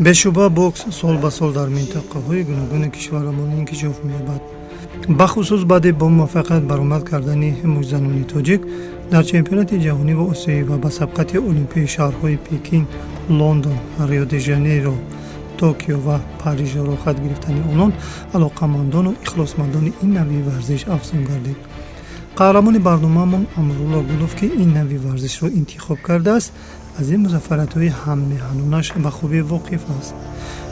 бешубҳа бокс сол ба сол дар минтақаҳои гуногуни кишварамон инкишоф меёбад. бахусус баъди бо муваффақият баромад кардани мӯҷзанони тоҷик дар чемпионати ҷаҳонӣ ва осиёӣ ва ба сабқати олимпии шаҳрҳои Пекин, Лондон, Рио де Жанейро, Токио ва Парижро рохат гирифтани онон алоқамандону ихлосмандони ин навъи варзиш афзун гардид. қаҳрамони барномаамон Амрулло Гулов ки ин навъи варзишро интихоб кардааст, аз ин музаффариятҳои ҳаммеҳанонаш ба хубӣ воқиф аст.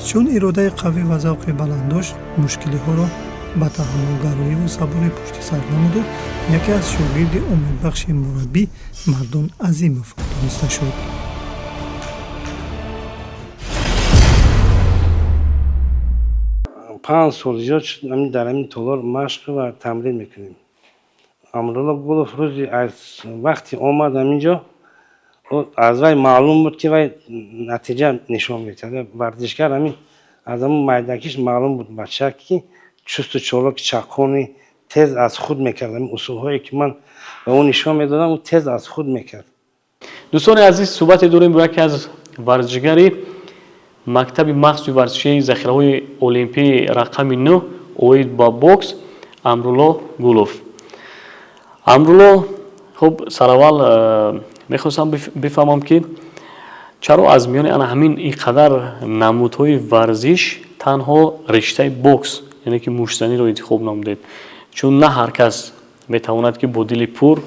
чун иродаи қавӣ ва завқи баланд дошт, мушкилиҳоро ба таҳаммулгароиву сабури пушти сар намуду яке аз шогирди омедбахши мураббӣ Мардон Азимов дониста шуд. 5 سال در همین تالار مشق و تمرین میکنیم. امرالله گلوف روزی از وقتی آمد اینجا از وی معلوم بود که وی نتیجه نشون میده. ورزشکار همین از همون میدانکیش معلوم بود بچه که چست و چالاک چاقونی تیز از خود میکرد. این اصولهایی که من به اون نشون میدادم او تیز از خود میکرد. دوستان عزیز صحبت داریم با یکی از ورزشگری مکتب مخصوص ورزشی ذخیره‌های المپی رقم 9 اوید با بوکس امرالله گلوف. امرالله خب سراول میخواستم بفهمم که چرا از میان همین اینقدر نمودهای ورزش تنها رشته بوکس یعنی که مشتنی رو انتخاب نمودید؟ چون نه هر کس میتواند که با دل پر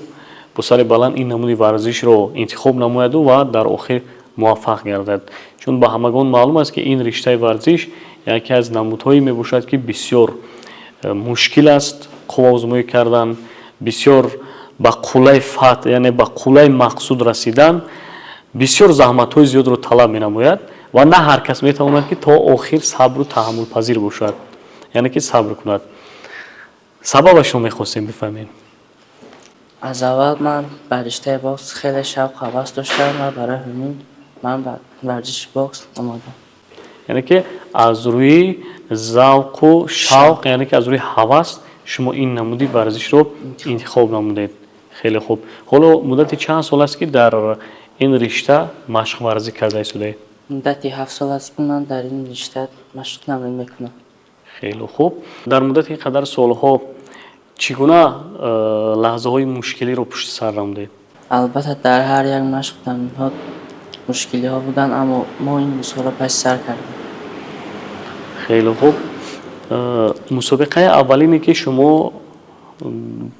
با سر بلند این نمود ورزش رو انتخاب نماید و در آخر موفق گردد. چون با همگان معلوم است که این رشته ورزش یکی از نمودهایی می باشد که بسیار مشکل است قوا آزمایی کردن، بسیار با قله فتح یعنی با قله مقصود رسیدن بسیار زحمت های زیاد رو طلب می نماید و نه هر کس می تواند که تا آخر صبر و تحمل پذیر باشد، یعنی که صبر کند. سببش رو می خواستیم بفهمیم. از اول من به رشته بوکس خیلی شوق و هوس داشتم و برای همین من به ورزش بوکس آمدم. یعنی که از روی ذوق و شوق یعنی که از روی هوس شما این نمودی ورزش رو انتخاب نمودید. خیلی خوب. حالا مدت چند سال است که در این رشته مشق ورزی کرده شده؟ مدتی 7 سال است که من در این رشته مشق تمرین میکنم. خیلی خوب. در مدت اینقدر سالها چگونه لحظه های مشکلی رو پشت سر نمودید؟ البته در هر یک مشق تمرین ها مشکلی ها بودن اما ما این مسابقه پشت سر کردیم. خیلی خوب. مسابقه اولینی که شما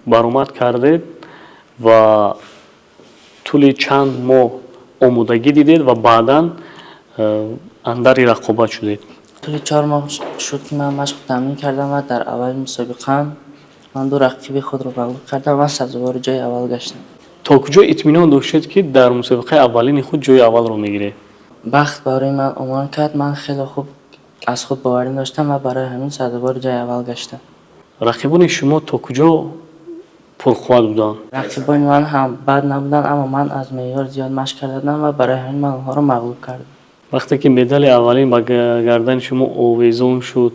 برآمد کردید و طول چند ماه آمادگی دیدید و بعداً اندر رقابت شدید؟ طول 4 ماه شد که من مشق تمرین کردم و در اول مسابقه من 2 رقیب خود رو مغلوب کردم و سزاوار جای اول گشتم. تا کجا اطمینان داشتید که در مسابقه اولین خود جای اول رو میگیره؟ بخت برای من امان کرد، من خیلی خوب از خود باوری داشتم و برای همین سزاوار جای اول گشتم. رقیبان شما تا کجا پرقوت بودن؟ رقیبان من هم بد نبودن اما من از معیار زیاد مشق کردم و برای همین من اونها رو مغلوب کردم. وقتی که مدال اولین به گردن شما آویزان شد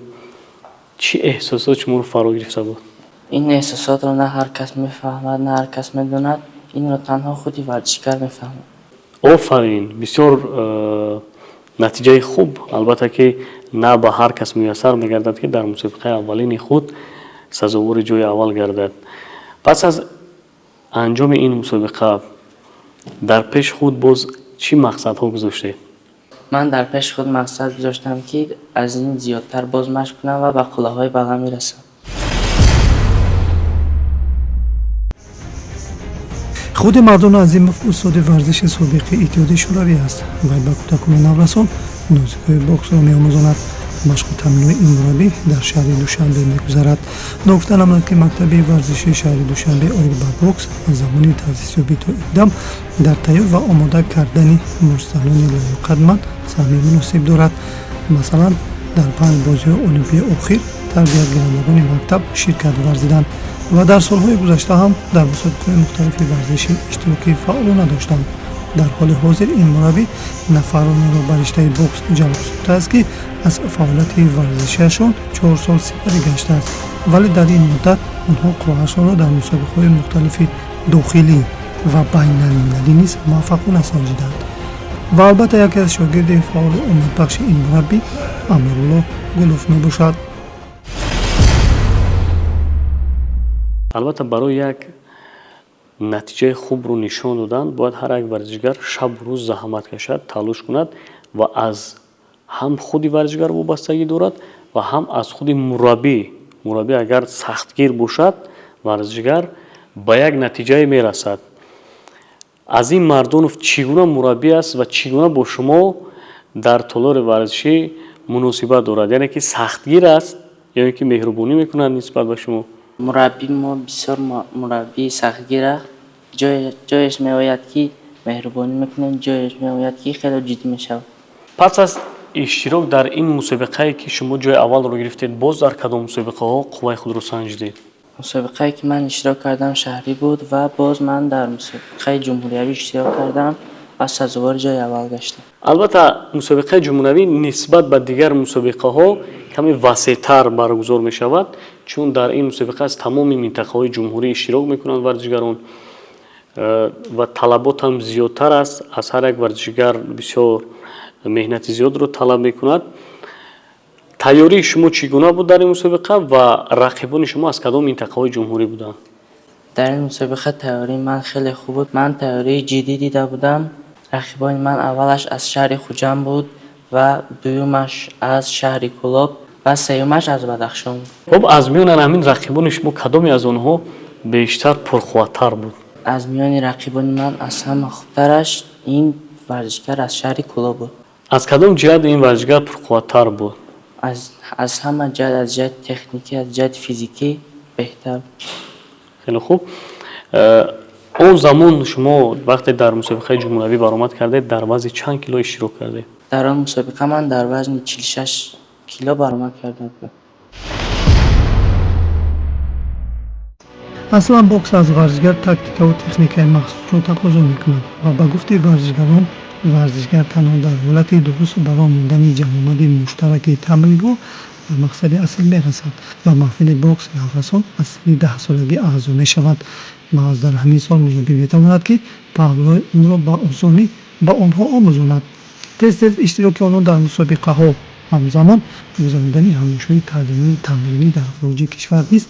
چی احساسات شما رو فرا گرفته بود؟ این احساسات رو نه هر کس میفهمد نه هر کس میدوند، این رو تنها خودی ورزشکار میفهمد. آفرین، بسیار نتیجه خوب. البته که نه به هر کس میسر میگردد که در مسابقه اولین خود سزاوار جای اول گردد. پس از انجام این مسابقه در پیش خود باز چی مقصد ها گذاشته؟ من در پیش خود مقصد گذاشتم که از این زیادتر باز مشق کنم و به قله های بلند میرسم. خود مردان عظیموف استاد ورزش سابق اتحاد شوروی است و به کودکان نورسان نازک‌های بوکس را می‌آموزاند. مشق و تمرین این مربی در شهر دوشنبه می‌گذرد. نگفته نماند که مکتب ورزشی شهر دوشنبه اوید با بوکس از زمان تأسیس‌یابی تا اقدام در تهیه و آماده کردن مرسلان لایق‌مند سهمی مناسب دارد. مثلا در 5 بازی‌های المپی اخیر تربیت‌گرندگان مکتب شرکت ورزیدند و در سالهای گذشته هم در مسابقات مختلف ورزشی اشتراکی فعالانه داشتند. در حال حاضر این مربی نفرانی را به رشته بوکس جلب ساخته است که از فعالیت ورزشیشان 4 سال سپری گشته است، ولی در این مدت آنها قواهشان را در مسابقات مختلف داخلی و بین المللی نیز موفقانه سنجیدند. ва албатта яке аз шогирди фаъоли омадбахши ин мураббӣ Амрулло Гулов мебошад. албатта барои як натиҷаи хубро нишон додан бояд ҳар як варзишгар шабу рӯз заҳмат кашад, талош кунад ва аз ҳам худи варзишгар вобастагӣ дорад ва ҳам аз худи мураббӣ агар сахтгир бошад варзишгар ба як натиҷае мерасад. Азим Мардонов чӣ гуна мураббӣ аст ва чӣ гуна бо шумо дар толори варзишӣ муносибат дорад? Яъне ки сахтгир аст ё ин ки меҳрубонӣ мекунад нисбат ба шумо? мураббӣ мо бисёр мураббии сахтгира. ҷоеш меояд ки меҳрубонӣ мекунем, ҷоеш меояд ки хеле ҷиддӣ мешавад. пас аз иштирок дар ин мусобиқае ки шумо ҷои аввалро гирифтед, боз дар кадом мусобиқаҳо қувваи худро санҷидед? мусобиқае ки ман иштирок кардам шаҳрӣ буд ва боз ман дар мусобиқаи ҷумҳуриявӣ иштирок кардам ва сазовори ҷои аввал гаштам. албатта мусобиқаи ҷумҳуриявӣ нисбат ба дигар мусобиқаҳо каме васеътар баргузор мешавад, чун дар ин мусобиқа аз тамоми минтақаҳои ҷумҳурӣ иштирок мекунанд варзишгарон ва талабот ҳам зиёдтар аст. аз ҳар як варзишгар бисёр меҳнати зиёдро талаб мекунад. тайёрии шумо чӣ гуна буд дар ин мусобиқа ва рақибони шумо аз кадом минтақаҳои ҷумҳурӣ буданд? дар ин мусобиқа тайёрии ман хеле хуб буд. ман тайёрии ҷиддӣ дида будам. рақибони ман аввалаш аз шаҳри Хуҷанд буд ва дуюмаш аз шаҳри Кӯлоб ва сеюмаш аз Бадахшон буд. хуб, аз миёни ҳамин рақибони шумо кадоме аз онҳо бештар пурқувваттар буд? аз миёни рақибони ман аз ҳама хубтараш ин варзишгар аз шаҳри Кӯлоб буд. аз кадом ҷиҳат ин варзишгар пурқувваттар буд? аз ҳама ҷиҳат, аз ҷиҳати техникӣ, аз ҷиҳати физикӣ беҳтар буд. хеле хуб. он замон шумо вақте дар мусобиқаи ҷумҳуриявӣ баромад кардед, дар вазни чанд кило иштирок кардед? дар он мусобиқа ман дар вазни 46 кило баромад карда будам. аслан бокс аз варзишгар тактикаву техникаи махсусро тақозо мекунад ва ба гуфти варзишгарон, варзишгар танҳо дар ҳолати дурусту баро мондани ҷамъомади муштараки тамринҳо ба мақсади асл мерасад. ба маҳфили бокс наврасон аз синни 10 солагӣ аъзо мешавад ва аз дар ҳамин сол мураббӣ метавонад ки паҳлӯҳои онро ба осонӣ ба онҳо омӯзонад. тез иштироки онҳо дар мусобиқаҳо ҳамзамон гузарондани ҳамошҳои таълимии тамринӣ дар хориҷи кишвар низ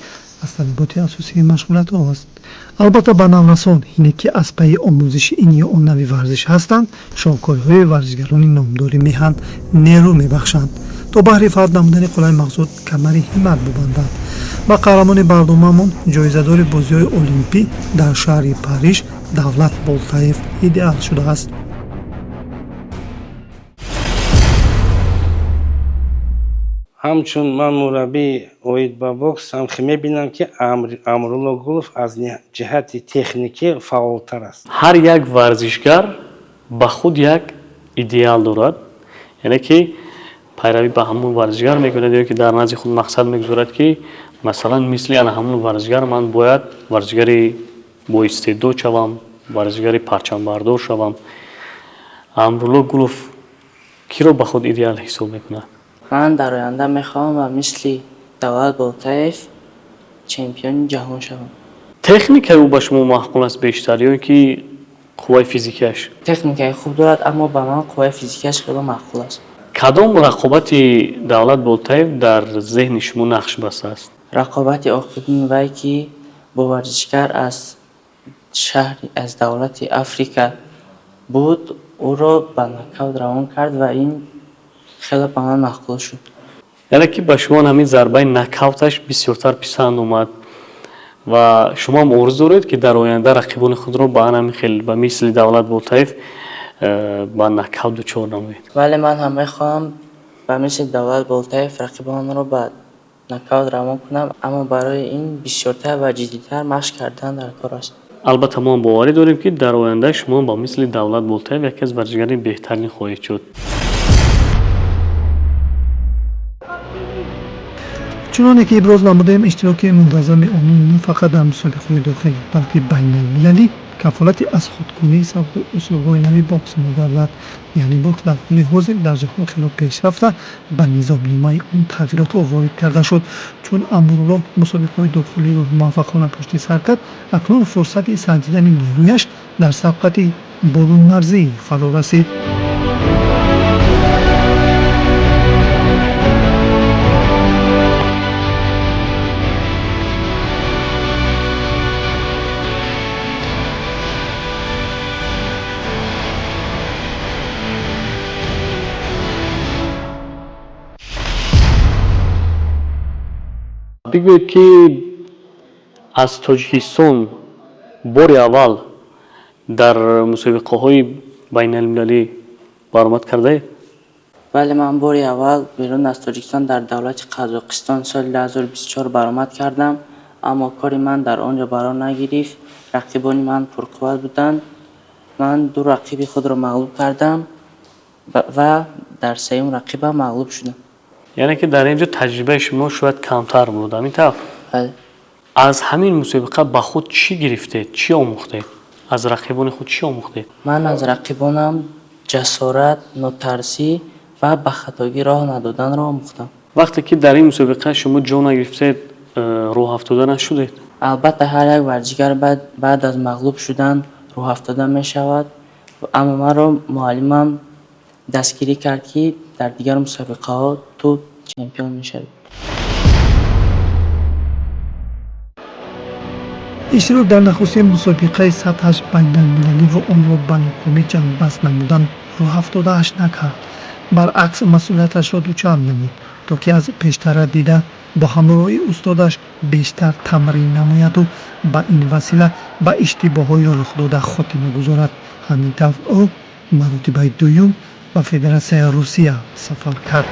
аз талаботи асосии машғулиятҳо аст. албатта ба наврасон ине ки аз пайи омӯзиши ин ё он нави варзиш ҳастанд, шоҳкориҳои варзишгарони номдори меҳан нерӯ мебахшанд то баҳри фард намудани қуллаи мақсуд камари ҳиммат бубанданд. ба қаҳрамони бардомамон ҷоизадори бозиҳои олимпӣ дар шаҳри Париж Давлат Болтаев идеал шудааст. ҳамчун ман мураббии оид ба бокс мебинам ки Амрулло Гулов аз ҷиҳати техникӣ фаъолтар аст. ҳар як варзишгар ба худ як идеал дорад, яъне ки пайравӣ ба ҳамон варзишгар мекунад ё ки дар назди худ мақсад мегузорад ки масалан мисли ана ҳамон варзишгар ман бояд варзишгари боистеъдод шавам, варзишгари парчамбардор шавам. Амрулло Гулов киро ба худ идеал ҳисоб мекунад? ман дар оянда мехоҳам ва мисли Давлат Болтаев чемпиони ҷаҳон шавам. техникаи ӯ ба шумо маъқул аст бештар ё ин ки қувваи физикиаш? техникаи хуб дорад, аммо ба ман қувваи физикиаш хеле маъқул аст. кадом рақобати Давлат Болтаев дар зеҳни шумо нақш бастааст? рақобати охирин вай ки бо варзишгар аз шаҳри аз давлати Африка буд, ӯро ба нокаут равон кард ва ин хеле ба ман маъқул шуд. яъне ки ба шумо ҳамин зарбаи нокауташ бисёртар писанд омад ва шумо ҳам орзу доред ки дар оянда рақибони худро ба ҳамин хел ба мисли Давлат Болтаев ба нокаут дучор намоед? вале ман ҳам мехоҳам ба мисли Давлат Болтаев рақибонро ба нокаут равон кунам, аммо барои ин бисёртар ва ҷиддитар машқ кардан дар кор аст. албатта мо ҳам боварӣ дорем ки дар оянда шумо ба мисли Давлат Болтаев яке аз варзишгари беҳтарин хоҳед шуд. чуноне ки иброз намудаем, иштироки мунтазами онҳо не фақат дар мусобиқаҳои дохилӣ, балки байналмилалӣ кафолати аз худкунии сабти усулҳои нави бокс мегардад. яъне бокс дар ҳоли ҳозир дар ҷаҳон хело пешрафта ба низомномаи он тағйиротҳо ворид карда шуд. чун Амрулло мусобиқаҳои дохилиро муваффақона пушти сар кард, акнун фурсати санҷидани нерӯяш дар сабқати болунмарзӣ фаро расид. бигӯед ки аз тоҷикистон бори аввал дар мусобиқаҳои байналмилалӣ баромад кардаед? ولی من باری اول بیرون از تاجیکستان در دولت قزاقستان سال 2024 برآمد کردم، اما کاری من در آنجا برا نگرفت. رقیبان من پرقوت بودند. من دو رقیب خود را مغلوب کردم و در سوم رقیبم مغلوب شدم. یعنی که در اینجا تجربه شما شاید کمتر بود، همینطور؟ بله. از همین مسابقه با خود چی گرفتید؟ چی آموختید؟ از رقیبان خود چی آموختید؟ من از رقیبانم جسارت، ناترسی و به خطاگی راه ندادن را آموختم. وقتی که در این مسابقه شما جا نگرفتید راه افتاده نشدید؟ البته هر یک ورزشگر بعد از مغلوب شدن راه افتاده می شود، اما من را معلمم دستگیری کرد که در دیگر مسابقه ها تو چمپیون می شوی. иштирок дар нахустин мусобиқаи сатҳаш байналмилалиро онро ба нокомӣ ҷанббаст намудан роҳ афтодааш накард, баръакс масъулияташро дучар намуд, то ки аз пештара дида бо ҳамроҳии устодаш бештар тамрин намояду ба ин васила ба иштибоҳҳои рухдода хотима гузорад. ҳамин тавр ӯ маротибаи дуюм ба Федератсияи Русия сафар кард.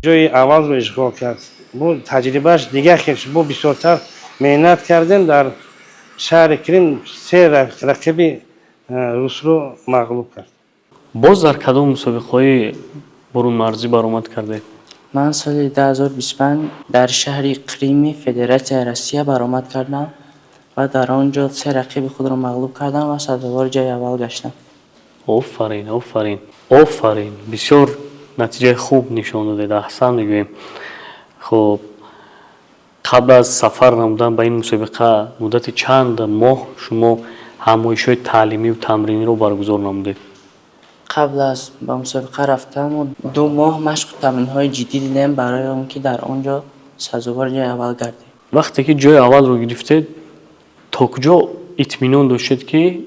جای اول رو اشغال کرد. بو تجربهش دیگه خیلی بو بسیارتر مهنت کردن در شهر کریم سه رقیب روس رو مغلوب کرد. باز در کدام مسابقه‌های برون مرزی برآمد کردید؟ من سال 2025 در شهر قریم فدراسیای روسیه برآمد کردم و در آنجا سه رقیب خود را مغلوب کردم و سزاوار جای اول گشتم. آفرین آفرین آفرین، بسیار نتیجه خوب نشان دادید، احسن میگوییم. خب قبل از سفر نمودن به این مسابقه مدت چند ماه شما همایش‌های تعلیمی و تمرینی رو برگزار نمودید؟ قبل از به مسابقه رفتن 2 ماه مشق و تمرین‌های جدی دیدم برای آنکه در آنجا سزاوار جای اول گردیم. وقتی که جای اول رو گرفتید تا کجا اطمینان داشتید که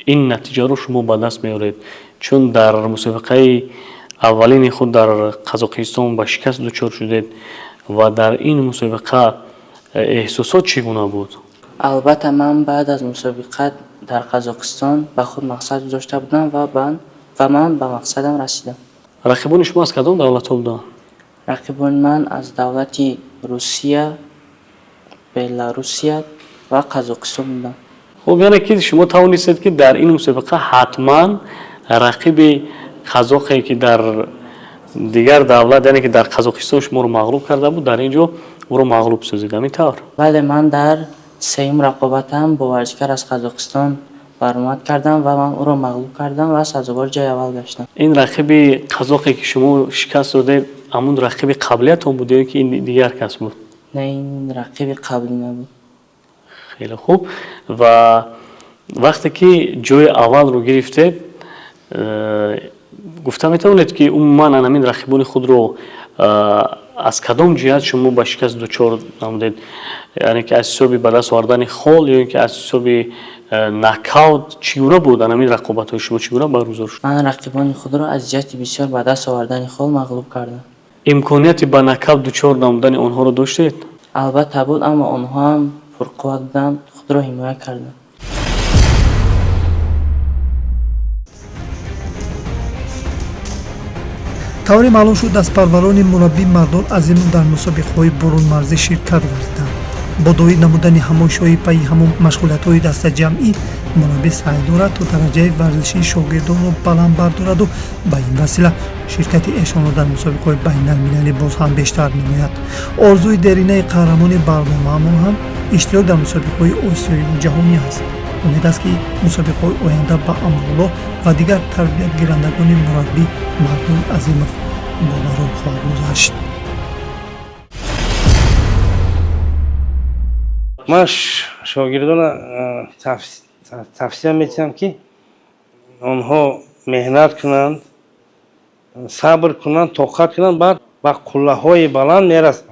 این نتیجه رو شما به دست میارید؟ چون در مسابقه اولین خود در قزاقستان با شکست دچار شدید و در این مسابقه احساسات چگونه بود؟ البته من بعد از مسابقه در قزاقستان به خود مقصد داشته بودم و من به مقصدم رسیدم. رقیبان شما از کدام دولت‌ها بودند؟ رقیبان من از دولت روسیه، بلاروسیه و قزاقستان بودند. خب یعنی که شما توانستید که در این مسابقه حتما رقیب قزاقی که در دیگر دولت، یعنی که در قزاقستان شما رو مغلوب کرده بود، در اینجا او رو مغلوب سازید، همینطور؟ بله، من در سوم رقابتم با ورزشکار از قزاقستان برآمد کردم و من او را مغلوب کردم و سزاوار جای اول گشتم. این رقیب قزاقی که شما شکست دادید همون رقیب قبلیتون بود یا که این دیگر کس بود؟ نه، این رقیب قبلی نبود. خیلی خوب. و وقتی که جای اول رو گرفتید گفته میتونید که عموما همین رقیبان خود رو از کدام جهت شما با شکست دچار نمودید؟ یعنی که از حساب به دست آوردن خال یا اینکه از حساب نکاوت چگونه بود همین رقابت‌های شما چگونه برگزار شد؟ من رقیبان خود را از جهت بسیار به دست آوردن خال مغلوب کردم. امکانیت به نکاوت دچار نمودن آنها رو داشتید؟ البته بود، اما آنها هم پرقوت بودند، خود را حمایت کردند. тавре маълум шуд дастпарварони мураббӣ мардон азимов дар мусобиқаҳои бурунмарзӣ ширкат варданд. бо доид намудани ҳамоишҳои пайи ҳамон машғулиятҳои дастаҷамъӣ мураббӣ саъй дорад то дараҷаи варзишии шогирдонро баланд бардораду ба ин васила ширкати эшонро дар мусобиқаҳои байналмилалӣ боз ҳам бештар намояд. орзуи деринаи қаҳрамони барномаамон ҳам иштирок дар мусобиқаҳои осиёиву ҷаҳонӣ аст. умед аст ки мусобиқаҳои оянда ба амруллоҳ ва дигар тарбиятгирандагони мураббӣ мардон азимов бобарон хоҳад гузашт. من شاگردان توصیه میتونم که آنها مهنت کنند сабр кунанд, тоқат кунанд, баъд ба қуллаҳои баланд мерасанд.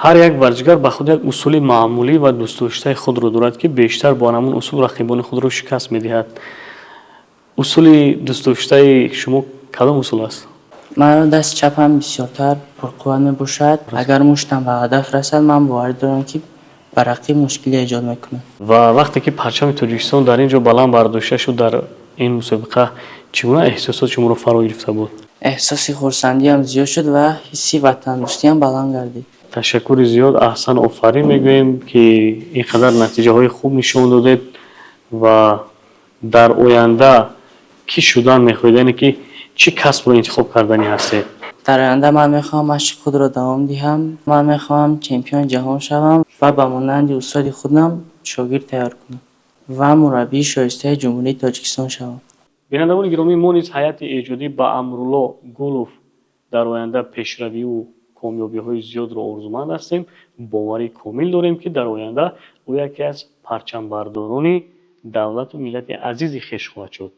ҳар як варзишгар ба худ як усули маъмулӣ ва дӯстдоштаи худро дорад, ки бештар бо ҳамон усул рақибони худро шикаст медиҳад. усули дӯстдоштаи шумо кадом усул аст? маро дасти чапам бисёртар пурқувват мебошад. агар муштам ба ҳадаф расад, ман боварӣ дорам, ки ба рақиб мушкиле эҷод мекунам. ва вақте ки парчами Тоҷикистон дар ин ҷо баланд бардошта шуд дар ин мусобиқа, чӣ гуна эҳсосот шуморо фаро гирифта буд? эҳсоси хурсандиам зиёд шуд ва ҳисси ватандӯстиам баланд гардид. ташаккури зиёд, аҳсан, офарин мегӯем, ки ин қадар натиҷаҳои хуб нишон додед ва дар оянда кӣ шудан мехоҳед, яъне ки чӣ касбро интихоб карданӣ ҳастед? дар оянда ман мехоҳам машқи худро давом диҳам. ман мехоҳам чемпиони ҷаҳон шавам ва ба монанди устоди худам шогирд тайёр кунам ва мураббии шоистаи ҷумҳурии Тоҷикистон шавам. бинандагони гиромӣ, мо низ ҳайати эҷодӣ ба Амрулло Гулов дар оянда пешравию комёбиҳои зиёдро орзуманд ҳастем. бовари комил дорем, ки дар оянда ӯ яке аз парчамбардорони давлату миллати азизи хеш хоҳад шуд.